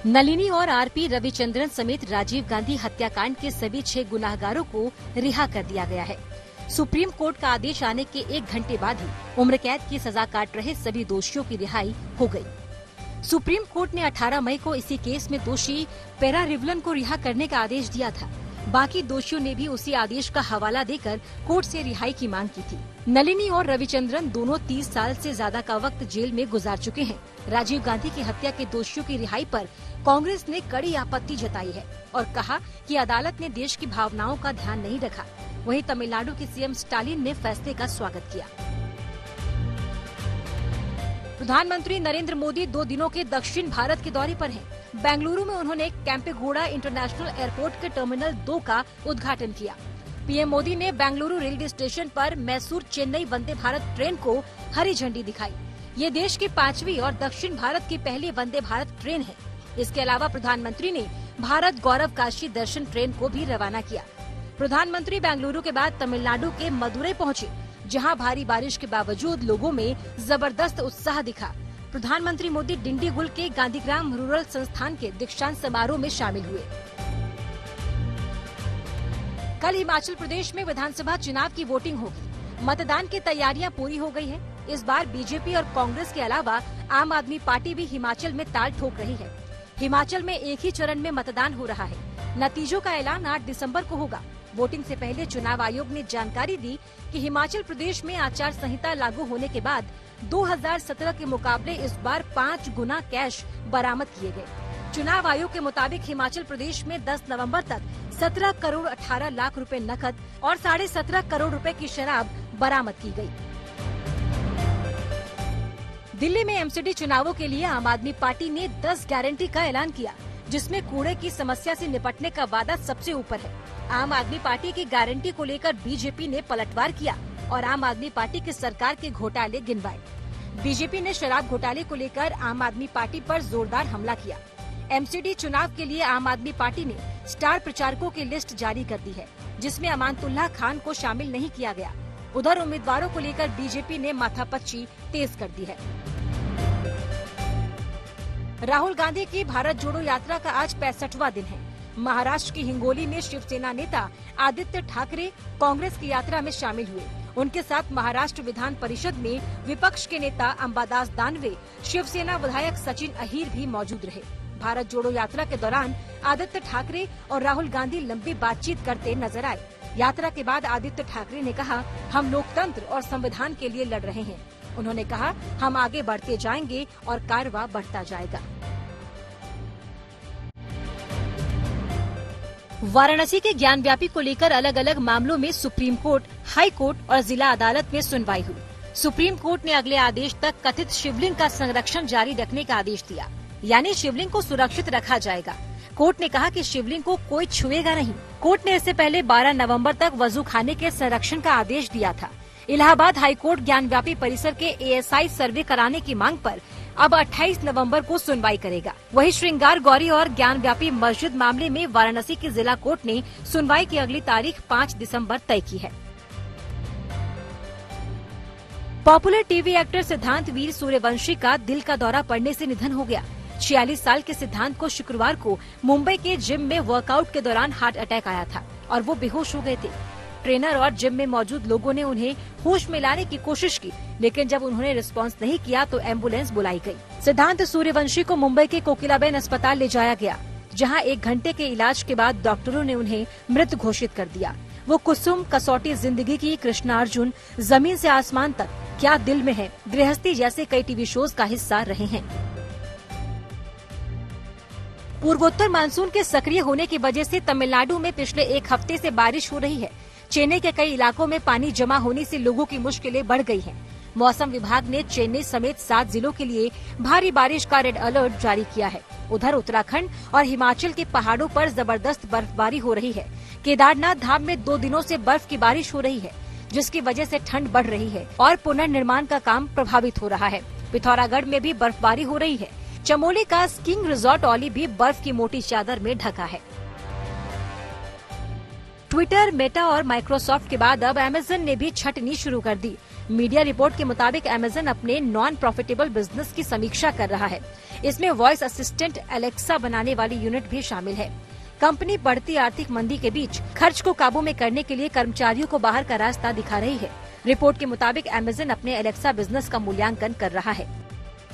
नलिनी और आरपी रविचंद्रन समेत राजीव गांधी हत्याकांड के सभी 6 गुनाहगारों को रिहा कर दिया गया है। सुप्रीम कोर्ट का आदेश आने के 1 घंटे बाद ही उम्र कैद की सजा काट रहे सभी दोषियों की रिहाई हो गई। सुप्रीम कोर्ट ने 18 मई को इसी केस में दोषी पेरा रिवलन को रिहा करने का आदेश दिया था। बाकी दोषियों ने भी उसी आदेश का हवाला देकर कोर्ट से रिहाई की मांग की थी। नलिनी और रविचंद्रन दोनों 30 साल से ज्यादा का वक्त जेल में गुजार चुके हैं। राजीव गांधी की हत्या के दोषियों की रिहाई पर कांग्रेस ने कड़ी आपत्ति जताई है और कहा कि अदालत ने देश की भावनाओं का ध्यान नहीं रखा। वहीं तमिलनाडु के सीएम स्टालिन ने फैसले का स्वागत किया। प्रधानमंत्री नरेंद्र मोदी 2 दिनों के दक्षिण भारत के दौरे पर हैं। बेंगलुरु में उन्होंने केम्पेगौड़ा इंटरनेशनल एयरपोर्ट के टर्मिनल 2 का उद्घाटन किया। पीएम मोदी ने बेंगलुरु रेलवे स्टेशन पर मैसूर चेन्नई वंदे भारत ट्रेन को हरी झंडी दिखाई। ये देश की 5वीं और दक्षिण भारत की पहली वंदे भारत ट्रेन है। इसके अलावा प्रधानमंत्री ने भारत गौरव काशी दर्शन ट्रेन को भी रवाना किया। प्रधानमंत्री बेंगलुरु के बाद तमिलनाडु के मदुरई पहुंचे, जहां भारी बारिश के बावजूद लोगों में जबरदस्त उत्साह दिखा। प्रधानमंत्री मोदी डिंडीगुल के गांधीग्राम रूरल संस्थान के दीक्षांत समारोह में शामिल हुए। कल हिमाचल प्रदेश में विधानसभा चुनाव की वोटिंग होगी। मतदान की तैयारियां पूरी हो गई है। इस बार बीजेपी और कांग्रेस के अलावा आम आदमी पार्टी भी हिमाचल में ताल ठोक रही है। हिमाचल में एक ही चरण में मतदान हो रहा है। नतीजों का ऐलान 8 दिसंबर को होगा। वोटिंग से पहले चुनाव आयोग ने जानकारी दी कि हिमाचल प्रदेश में आचार संहिता लागू होने के बाद 2017 के मुकाबले इस बार 5 गुना कैश बरामद किए गए। चुनाव आयोग के मुताबिक हिमाचल प्रदेश में 10 नवंबर तक 17 करोड़ 18 लाख रुपए नकद और 17.5 करोड़ रुपए की शराब बरामद की गई। दिल्ली में एमसीडी चुनावों के लिए आम आदमी पार्टी ने 10 गारंटी का ऐलान किया, जिसमें कूड़े की समस्या से निपटने का वादा सबसे ऊपर है। आम आदमी पार्टी की गारंटी को लेकर बीजेपी ने पलटवार किया और आम आदमी पार्टी की सरकार के घोटाले गिनवाए। बीजेपी ने शराब घोटाले को लेकर आम आदमी पार्टी पर जोरदार हमला किया। एमसीडी चुनाव के लिए आम आदमी पार्टी ने स्टार प्रचारकों की लिस्ट जारी कर दी है, जिसमें अमानतुल्लाह खान को शामिल नहीं किया गया। उधर उम्मीदवारों को लेकर बीजेपी ने माथापच्ची तेज कर दी है। राहुल गांधी की भारत जोड़ो यात्रा का आज 65वां दिन है। महाराष्ट्र की हिंगोली में शिवसेना नेता आदित्य ठाकरे कांग्रेस की यात्रा में शामिल हुए। उनके साथ महाराष्ट्र विधान परिषद में विपक्ष के नेता अंबादास दानवे, शिवसेना विधायक सचिन अहीर भी मौजूद रहे। भारत जोड़ो यात्रा के दौरान आदित्य ठाकरे और राहुल गांधी लंबी बातचीत करते नजर आए। यात्रा के बाद आदित्य ठाकरे ने कहा, हम लोकतंत्र और संविधान के लिए लड़ रहे हैं। उन्होंने कहा, हम आगे बढ़ते जाएंगे और कारवा बढ़ता जाएगा। वाराणसी के ज्ञानव्यापी को लेकर अलग अलग मामलों में सुप्रीम कोर्ट, हाई कोर्ट और जिला अदालत में सुनवाई हुई। सुप्रीम कोर्ट ने अगले आदेश तक कथित शिवलिंग का संरक्षण जारी रखने का आदेश दिया, यानी शिवलिंग को सुरक्षित रखा जाएगा। कोर्ट ने कहा कि शिवलिंग को कोई छुएगा नहीं। कोर्ट ने इससे पहले 12 नवंबर तक वजू खाने के संरक्षण का आदेश दिया था। इलाहाबाद हाईकोर्ट ज्ञानव्यापी परिसर के एएसआई सर्वे कराने की मांग पर अब 28 नवंबर को सुनवाई करेगा। वहीं श्रृंगार गौरी और ज्ञानव्यापी मस्जिद मामले में वाराणसी की जिला कोर्ट ने सुनवाई की अगली तारीख 5 दिसंबर तय की है। पॉपुलर टीवी एक्टर सिद्धांत वीर सूर्यवंशी का दिल का दौरा पड़ने से निधन हो गया। 46 साल के सिद्धांत को शुक्रवार को मुंबई के जिम में वर्कआउट के दौरान हार्ट अटैक आया था और वो बेहोश हो गए थे। ट्रेनर और जिम में मौजूद लोगों ने उन्हें होश में लाने की कोशिश की, लेकिन जब उन्होंने रिस्पांस नहीं किया तो एम्बुलेंस बुलाई गई। सिद्धांत सूर्यवंशी को मुंबई के कोकिलाबेन अस्पताल ले जाया गया, जहां 1 घंटे के इलाज के बाद डॉक्टरों ने उन्हें मृत घोषित कर दिया। वो कुसुम, कसौटी जिंदगी की, कृष्णार्जुन, जमीन से आसमान तक, क्या दिल में है, गृहस्थी जैसे कई टीवी शोज का हिस्सा रहे हैं। पूर्वोत्तर मानसून के सक्रिय होने की वजह से तमिलनाडु में पिछले 1 हफ्ते से बारिश हो रही है। चेन्नई के कई इलाकों में पानी जमा होने से लोगों की मुश्किलें बढ़ गई हैं। मौसम विभाग ने चेन्नई समेत 7 जिलों के लिए भारी बारिश का रेड अलर्ट जारी किया है। उधर उत्तराखंड और हिमाचल के पहाड़ों पर जबरदस्त बर्फबारी हो रही है। केदारनाथ धाम में 2 दिनों से बर्फ की बारिश हो रही है, जिसकी वजह से ठंड बढ़ रही है और पुनर्निर्माण का काम प्रभावित हो रहा है। पिथौरागढ़ में भी बर्फबारी हो रही है। चमोली का स्कीइंग रिजॉर्ट औली भी बर्फ की मोटी चादर में ढका है। ट्विटर, मेटा और माइक्रोसॉफ्ट के बाद अब अमेज़न ने भी छटनी शुरू कर दी। मीडिया रिपोर्ट के मुताबिक अमेजन अपने नॉन प्रॉफिटेबल बिजनेस की समीक्षा कर रहा है। इसमें वॉइस असिस्टेंट एलेक्सा बनाने वाली यूनिट भी शामिल है। कंपनी बढ़ती आर्थिक मंदी के बीच खर्च को काबू में करने के लिए कर्मचारियों को बाहर का रास्ता दिखा रही है। रिपोर्ट के मुताबिक अमेजन अपने एलेक्सा बिजनेस का मूल्यांकन कर रहा है।